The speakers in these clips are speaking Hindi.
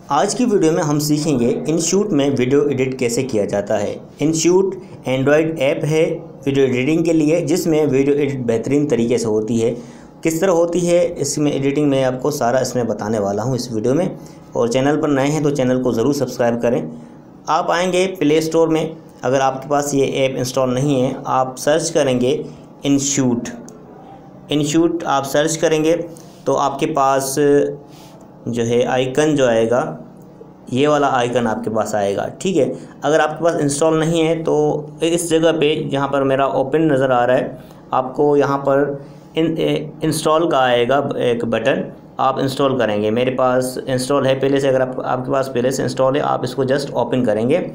आज की वीडियो में हम सीखेंगे इनशूट में वीडियो एडिट कैसे किया जाता है। इनशूट एंड्रॉयड ऐप है वीडियो एडिटिंग के लिए, जिसमें वीडियो एडिट बेहतरीन तरीके से होती है। किस तरह होती है इसमें एडिटिंग मैं आपको सारा इसमें बताने वाला हूं इस वीडियो में। और चैनल पर नए हैं तो चैनल को ज़रूर सब्सक्राइब करें। आप आएंगे प्ले स्टोर में, अगर आपके पास ये ऐप इंस्टॉल नहीं है आप सर्च करेंगे इनशूट आप सर्च करेंगे तो आपके पास जो है आइकन जो आएगा, ये वाला आइकन आपके पास आएगा। ठीक है, अगर आपके पास इंस्टॉल नहीं है तो इस जगह पे जहाँ पर मेरा ओपन नज़र आ रहा है, आपको यहाँ पर इंस्टॉल का आएगा एक बटन, आप इंस्टॉल करेंगे। मेरे पास इंस्टॉल है पहले से, अगर आपके पास पहले से इंस्टॉल है आप इसको जस्ट ओपन करेंगे।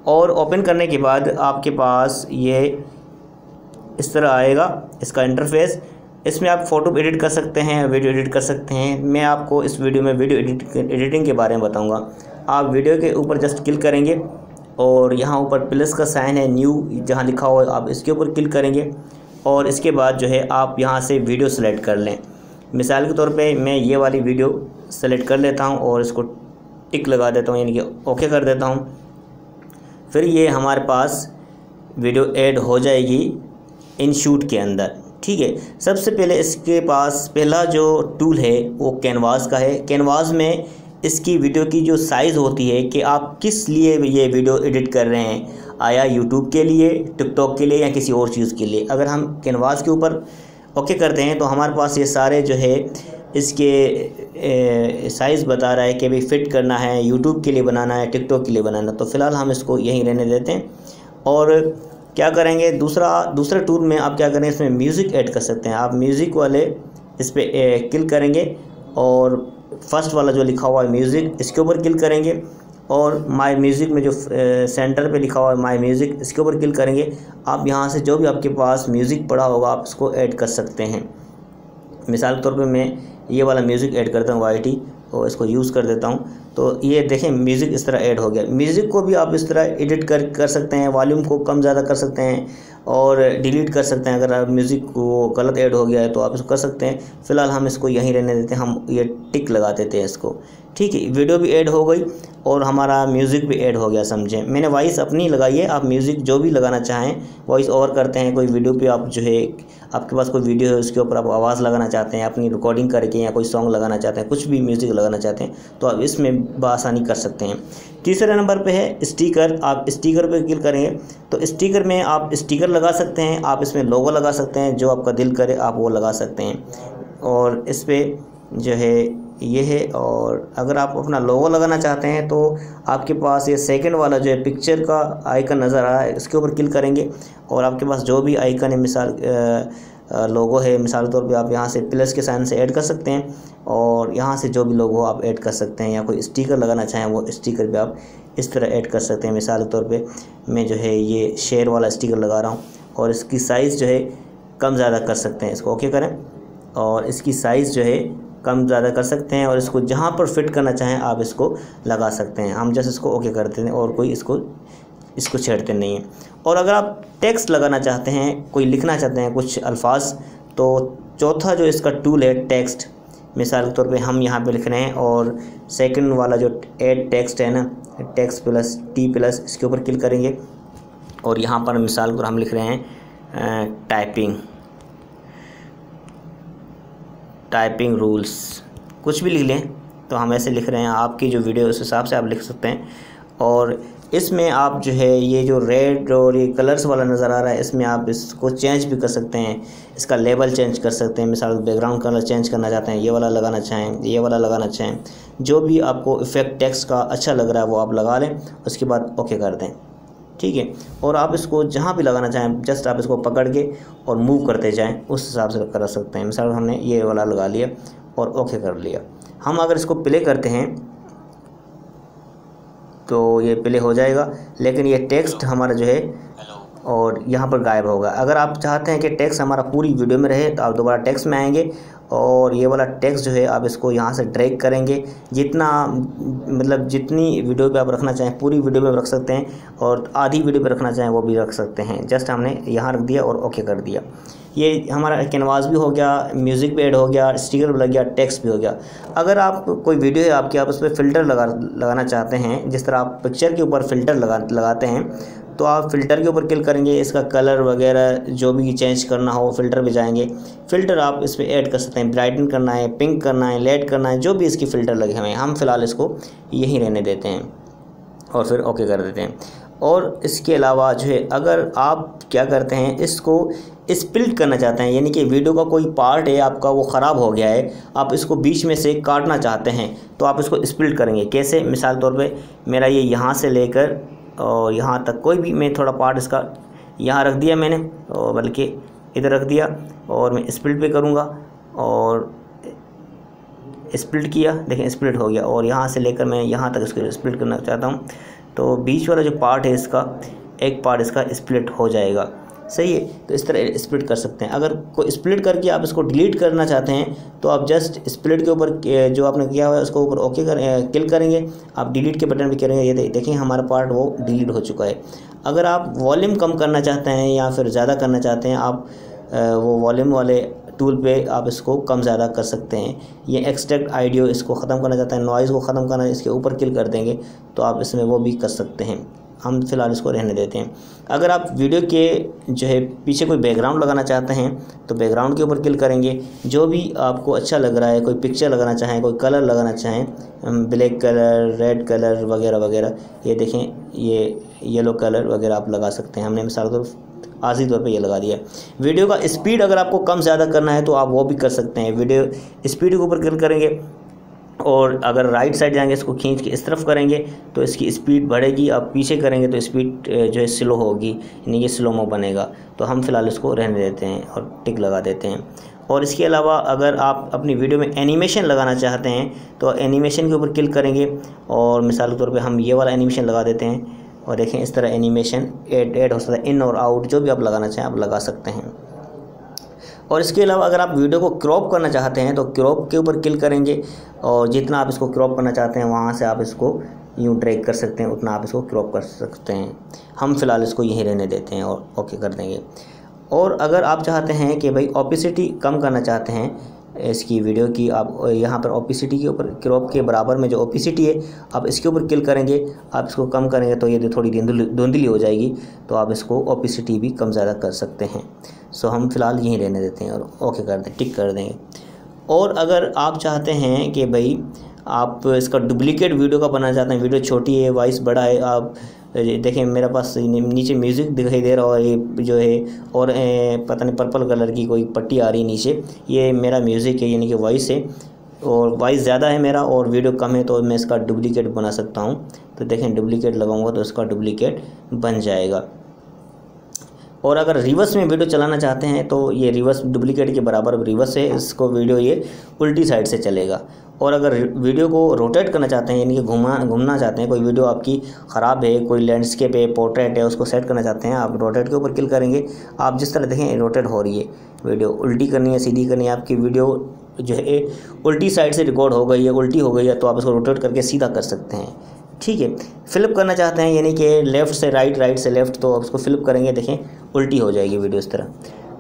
और ओपन करने के बाद आपके पास ये इस तरह आएगा इसका इंटरफेस। इसमें आप फ़ोटो एडिट कर सकते हैं, वीडियो एडिट कर सकते हैं। मैं आपको इस वीडियो में वीडियो एडिटिंग के बारे में बताऊंगा। आप वीडियो के ऊपर जस्ट क्लिक करेंगे और यहाँ ऊपर प्लस का साइन है, न्यू जहाँ लिखा हुआ है आप इसके ऊपर क्लिक करेंगे। और इसके बाद जो है आप यहाँ से वीडियो सेलेक्ट कर लें। मिसाल के तौर पे मैं ये वाली वीडियो सेलेक्ट कर लेता हूँ और इसको टिक लगा देता हूँ, यानी कि ओके कर देता हूँ। फिर ये हमारे पास वीडियो ऐड हो जाएगी इनशूट के अंदर। ठीक है, सबसे पहले इसके पास पहला जो टूल है वो कैनवास का है। कैनवास में इसकी वीडियो की जो साइज़ होती है कि आप किस लिए ये वीडियो एडिट कर रहे हैं, आया यूट्यूब के लिए, टिकटॉक के लिए या किसी और चीज़ के लिए। अगर हम कैनवास के ऊपर ओके करते हैं तो हमारे पास ये सारे जो है इसके साइज़ बता रहा है कि भाई फिट करना है, यूट्यूब के लिए बनाना है, टिकटॉक के लिए बनाना। तो फ़िलहाल हम इसको यहीं रहने देते हैं। और क्या करेंगे, दूसरा टूल में आप क्या करें, इसमें म्यूज़िक ऐड कर सकते हैं। आप म्यूज़िक वाले इस पर क्लिक करेंगे और फर्स्ट वाला जो लिखा हुआ है म्यूज़िक, इसके ऊपर क्लिक करेंगे। और माय म्यूज़िक में जो सेंटर पे लिखा हुआ है माय म्यूज़िक, इसके ऊपर क्लिक करेंगे। आप यहाँ से जो भी आपके पास म्यूज़िक पड़ा होगा आप इसको ऐड कर सकते हैं। मिसाल के तौर पे मैं ये वाला म्यूज़िक ऐड करता हूँ YT और इसको यूज़ कर देता हूँ। तो ये देखें म्यूज़िक इस तरह ऐड हो गया। म्यूज़िक को भी आप इस तरह एडिट कर सकते हैं, वॉल्यूम को कम ज़्यादा कर सकते हैं और डिलीट कर सकते हैं। अगर आप म्यूज़िक को गलत ऐड हो गया है तो आप इसको कर सकते हैं। फ़िलहाल हम इसको यहीं रहने देते हैं, हम ये टिक लगा देते हैं इसको। ठीक है, वीडियो भी ऐड हो गई और हमारा म्यूज़िक भी ऐड हो गया, समझें। मैंने वॉइस अपनी लगाई है, आप म्यूज़िक जो भी लगाना चाहें वॉइस ओवर करते हैं। कोई वीडियो पे आप जो है आपके पास कोई वीडियो है उसके ऊपर आप आवाज़ लगाना चाहते हैं, अपनी रिकॉर्डिंग करके, या कोई सॉन्ग लगाना चाहते हैं, कुछ भी म्यूज़िक लगाना चाहते हैं तो आप इसमें बआसानी कर सकते हैं। तीसरे नंबर पे है स्टिकर। आप स्टिकर पे क्लिक करेंगे तो स्टिकर में आप स्टिकर लगा सकते हैं, आप इसमें लोगो लगा सकते हैं, जो आपका दिल करे आप वो लगा सकते हैं। और इस पर जो है ये है। और अगर आप अपना लोगो लगाना चाहते हैं तो आपके पास ये सेकंड वाला जो है पिक्चर का आइकन नज़र आ रहा है, इसके ऊपर क्लिक करेंगे और आपके पास जो भी आइकन है, मिसाल लोगो है, मिसाल के तौर पे आप यहाँ से प्लस के साइन से ऐड कर सकते हैं और यहाँ से जो भी लोगो आप ऐड कर सकते हैं। या कोई स्टिकर लगाना चाहें वो स्टिकर भी आप इस तरह ऐड कर सकते हैं। मिसाल के तौर पे मैं जो है ये शेयर वाला स्टिकर लगा रहा हूँ और इसकी साइज़ जो है कम ज़्यादा कर सकते हैं। इसको ओके करें और इसकी साइज़ जो है कम ज़्यादा कर सकते हैं और इसको जहाँ पर फिट करना चाहें आप इसको लगा सकते हैं। हम जैसे इसको ओके करते हैं और कोई इसको छेड़ते नहीं हैं। और अगर आप टेक्स्ट लगाना चाहते हैं, कोई लिखना चाहते हैं कुछ अल्फाज, तो चौथा जो इसका टूल है टेक्स्ट। मिसाल के तौर पे हम यहाँ पे लिख रहे हैं और सेकंड वाला जो ऐड टेक्स्ट है ना, टेक्स्ट प्लस T प्लस, इसके ऊपर क्लिक करेंगे और यहाँ पर मिसाल पर हम लिख रहे हैं टाइपिंग रूल्स, कुछ भी लिख लें। तो हम ऐसे लिख रहे हैं, आपकी जो वीडियो उस हिसाब से आप लिख सकते हैं। और इसमें आप जो है ये जो रेड और ये कलर्स वाला नज़र आ रहा है, इसमें आप इसको चेंज भी कर सकते हैं, इसका लेवल चेंज कर सकते हैं। मिसाल बैकग्राउंड कलर चेंज करना चाहते हैं, ये वाला लगाना चाहें, ये वाला लगाना चाहें, जो भी आपको इफ़ेक्ट टेक्स्ट का अच्छा लग रहा है वो आप लगा लें, उसके बाद ओके कर दें। ठीक है, और आप इसको जहाँ भी लगाना चाहें जस्ट आप इसको पकड़ के और मूव करते जाएं, उस हिसाब से कर सकते हैं। मिसाल हमने ये वाला लगा लिया और ओके कर लिया। हम अगर इसको प्ले करते हैं तो ये प्ले हो जाएगा, लेकिन ये टेक्स्ट हमारा जो है और यहाँ पर गायब होगा। अगर आप चाहते हैं कि टेक्स्ट हमारा पूरी वीडियो में रहे तो आप दोबारा टेक्स्ट में आएंगे और ये वाला टेक्स्ट जो है आप इसको यहाँ से ड्रैग करेंगे, जितना मतलब जितनी वीडियो पे आप रखना चाहें पूरी वीडियो में रख सकते हैं और आधी वीडियो पे रखना चाहें वो भी रख सकते हैं। जस्ट हमने यहाँ रख दिया और ओके कर दिया। ये हमारा कैनवास भी हो गया, म्यूज़िक भी ऐड हो गया, स्टिकर भी लग गया, टेक्स्ट भी हो गया। अगर आप कोई वीडियो है आपकी, आप उस पर फ़िल्टर लगाना चाहते हैं, जिस तरह आप पिक्चर के ऊपर फ़िल्टर लगाते हैं, तो आप फ़िल्टर के ऊपर क्लिक करेंगे, इसका कलर वगैरह जो भी चेंज करना हो फ़िल्टर पे जाएंगे, फ़िल्टर आप इस पर ऐड कर सकते हैं। ब्राइटन करना है, पिंक करना है, लेड करना है, जो भी इसकी फ़िल्टर लगे हुए हैं, हम फ़िलहाल इसको यहीं रहने देते हैं और फिर ओके कर देते हैं। और इसके अलावा जो है, अगर आप क्या करते हैं, इसको स्प्लिट करना चाहते हैं, यानी कि वीडियो का कोई पार्ट है आपका वो ख़राब हो गया है, आप इसको बीच में से काटना चाहते हैं, तो आप इसको स्प्लिट करेंगे। कैसे? मिसाल तौर पे मेरा ये यहाँ से लेकर और यहाँ तक कोई भी मैं थोड़ा पार्ट इसका यहाँ रख दिया मैंने, और बल्कि इधर रख दिया, और मैं स्प्लिट पे करूँगा और स्प्लिट किया, देखें स्प्लिट हो गया। और यहाँ से लेकर मैं यहाँ तक इसको स्प्लिट करना चाहता हूँ, तो बीच वाला जो पार्ट है इसका, एक पार्ट इसका स्प्लिट हो जाएगा। सही है, तो इस तरह स्प्लिट कर सकते हैं। अगर कोई स्प्लिट करके आप इसको डिलीट करना चाहते हैं, तो आप जस्ट स्प्लिट के ऊपर जो आपने किया हुआ है उसको ऊपर ओके क्लिक करेंगे, आप डिलीट के बटन पे करेंगे, ये देखें हमारा पार्ट वो डिलीट हो चुका है। अगर आप वॉल्यूम कम करना चाहते हैं या फिर ज़्यादा करना चाहते हैं, आप वो वॉल्यूम वाले टूल पे आप इसको कम ज़्यादा कर सकते हैं। ये एक्सट्रैक्ट ऑडियो, इसको ख़त्म करना चाहते हैं, नॉइज़ को ख़त्म करना है, इसके ऊपर क्लिक कर देंगे तो आप इसमें वो भी कर सकते हैं। हम फ़िलहाल इसको रहने देते हैं। अगर आप वीडियो के जो है पीछे कोई बैकग्राउंड लगाना चाहते हैं, तो बैकग्राउंड के ऊपर क्लिक करेंगे, जो भी आपको अच्छा लग रहा है, कोई पिक्चर लगाना चाहें, कोई कलर लगाना चाहें, ब्लैक कलर, रेड कलर वगैरह वगैरह, ये देखें ये येलो कलर वगैरह आप लगा सकते हैं। हमने मिसाल तौर आर्जी तौर पे ये लगा दिया। वीडियो का स्पीड अगर आपको कम ज़्यादा करना है तो आप वो भी कर सकते हैं। वीडियो स्पीड के ऊपर क्लिक करेंगे और अगर राइट साइड जाएंगे, इसको खींच के इस तरफ करेंगे तो इसकी स्पीड बढ़ेगी, आप पीछे करेंगे तो स्पीड जो है स्लो होगी, यानी ये स्लोमो बनेगा। तो हम फ़िलहाल इसको रहने देते हैं और टिक लगा देते हैं। और इसके अलावा अगर आप अपनी वीडियो में एनिमेशन लगाना चाहते हैं, तो एनिमेशन के ऊपर क्लिक करेंगे और मिसाल के तौर पे हम ये वाला एनिमेशन लगा देते हैं, और देखें इस तरह एनिमेशन ऐड हो सकता है, इन और आउट जो भी आप लगाना चाहें आप लगा सकते हैं। और इसके अलावा अगर आप वीडियो को क्रॉप करना चाहते हैं, तो क्रॉप के ऊपर क्लिक करेंगे और जितना आप इसको क्रॉप करना चाहते हैं वहाँ से आप इसको यूँ ड्रैग कर सकते हैं, उतना आप इसको क्रॉप कर सकते हैं। हम फ़िलहाल इसको यहीं रहने देते हैं और ओके कर देंगे। और अगर आप चाहते हैं कि भाई ओपेसिटी कम करना चाहते हैं इसकी वीडियो की, आप यहाँ पर ओपेसिटी के ऊपर क्रॉप के बराबर में जो ओपेसिटी है आप इसके ऊपर क्लिक करेंगे, आप इसको कम करेंगे तो ये थोड़ी धुंधली हो जाएगी, तो आप इसको ओपेसिटी भी कम ज़्यादा कर सकते हैं। सो हम फ़िलहाल यहीं रहने देते हैं और ओके कर दें, टिक कर देंगे। और अगर आप चाहते हैं कि भाई आप इसका डुप्लीकेट वीडियो का बनाना चाहते हैं, वीडियो छोटी है, वॉइस बड़ा है, आप देखें मेरे पास नीचे म्यूज़िक दिखाई दे रहा है, ये जो है और पता नहीं पर्पल कलर की कोई पट्टी आ रही नीचे, ये मेरा म्यूज़िक है यानी कि वॉइस है, और वॉइस ज़्यादा है मेरा और वीडियो कम है, तो मैं इसका डुप्लीकेट बना सकता हूँ। तो देखें डुप्लीकेट लगाऊंगा तो इसका डुप्लीकेट बन जाएगा। और अगर रिवर्स में वीडियो चलाना चाहते हैं तो ये रिवर्स डुप्लीकेट के बराबर रिवर्स है, इसको वीडियो ये उल्टी साइड से चलेगा। और अगर वीडियो को रोटेट करना चाहते हैं यानी कि घूमना चाहते हैं, कोई वीडियो आपकी ख़राब है, कोई लैंडस्केप है, पोर्ट्रेट है, उसको सेट करना चाहते हैं, आप रोटेट के ऊपर क्लिक करेंगे, आप जिस तरह देखें रोटेट हो रही है वीडियो, उल्टी करनी है सीधी करनी है, आपकी वीडियो जो है उल्टी साइड से रिकॉर्ड हो गई है, उल्टी हो गई है, तो आप इसको रोटेट करके सीधा कर सकते हैं। ठीक है, फ्लिप करना चाहते हैं यानी कि लेफ़्ट से राइट, राइट से लेफ़्ट, तो आप इसको फ्लिप करेंगे, देखें उल्टी हो जाएगी वीडियो इस तरह।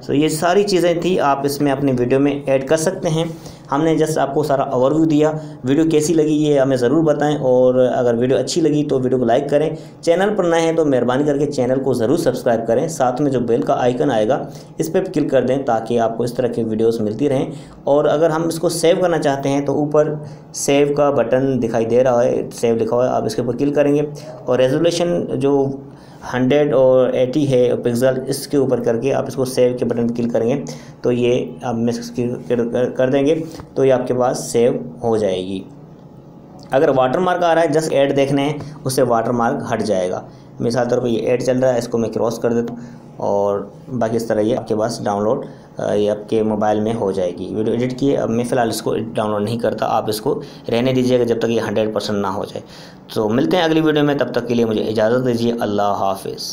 सो ये सारी चीज़ें थी, आप इसमें अपनी वीडियो में ऐड कर सकते हैं। हमने जस्ट आपको सारा ओवरव्यू दिया। वीडियो कैसी लगी ये हमें ज़रूर बताएं, और अगर वीडियो अच्छी लगी तो वीडियो को लाइक करें। चैनल पर नए हैं तो मेहरबानी करके चैनल को ज़रूर सब्सक्राइब करें, साथ में जो बेल का आइकन आएगा इस पर क्लिक कर दें ताकि आपको इस तरह की वीडियोस मिलती रहें। और अगर हम इसको सेव करना चाहते हैं तो ऊपर सेव का बटन दिखाई दे रहा है, सेव लिखा हुआ है, आप इसके ऊपर क्लिक करेंगे और रेजोल्यूशन जो 100 और 80 है पिक्सल, इसके ऊपर करके आप इसको सेव के बटन पर क्लिक करेंगे तो ये आप मैसेज कर देंगे तो ये आपके पास सेव हो जाएगी। अगर वाटरमार्क आ रहा है जस्ट ऐड देखने हैं, उससे वाटरमार्क हट जाएगा। मिसाल तौर पर ये ऐड चल रहा है, इसको मैं क्रॉस कर देता हूँ और बाकी इस तरह ये आपके पास डाउनलोड ये आपके मोबाइल में हो जाएगी। वीडियो एडिट किए, अब मैं फ़िलहाल इसको डाउनलोड नहीं करता, आप इसको रहने दीजिएगा जब तक ये 100% ना हो जाए। तो मिलते हैं अगली वीडियो में, तब तक के लिए मुझे इजाज़त दीजिए। अल्लाह हाफ़िज़।